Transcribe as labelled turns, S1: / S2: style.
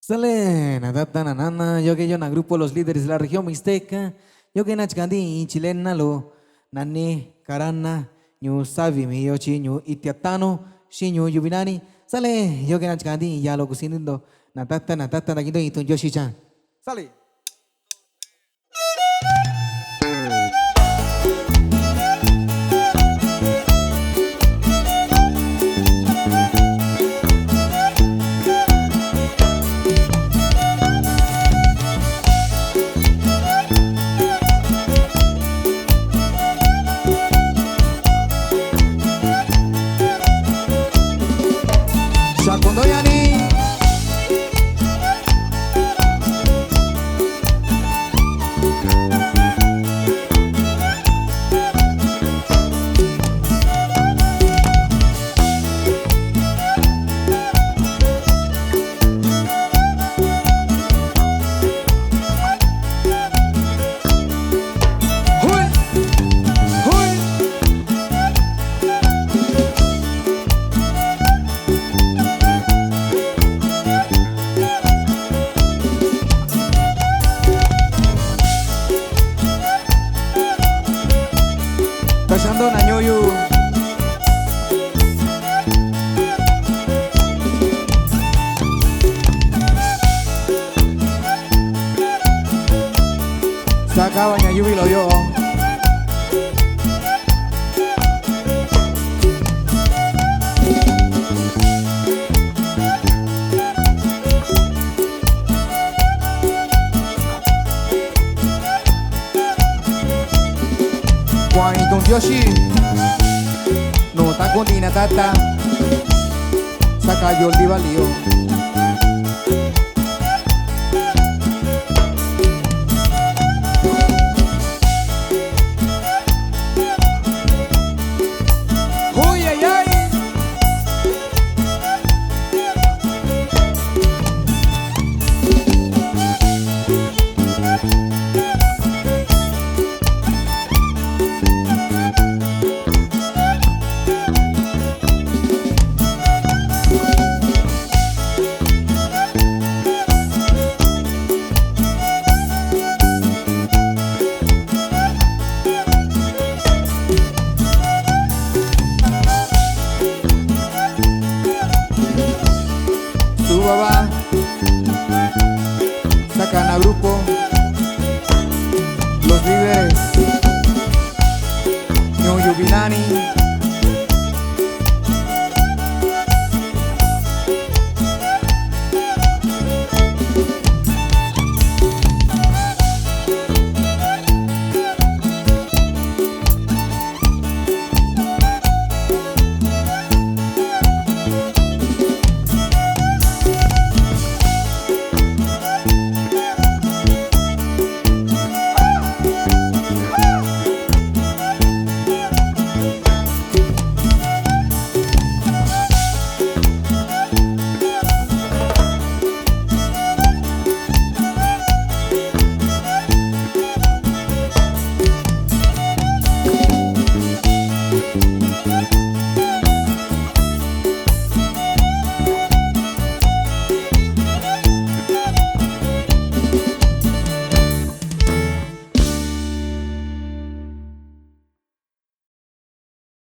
S1: Sale, nadata nanana, yo que yo na grupo los líderes de la región mixteca, yo que nachgandi chilena lo, nani, carana, ñu sabi mi yo chi ñu itiatano, shi ñu yubinani, sale, yo que nachgandi ya lo cocinindo, natata, nagindo itun yoshi-chan. Sale. Shakundoyani. Pasando Nañoyu. Sacaba Nañoyu y lo dio. Don Yoshi, no ta con Dina Tata, saca yo el divalío. ¡Uy, ay, ay! Baba, sacan a grupo los líderes Ño Yubinani.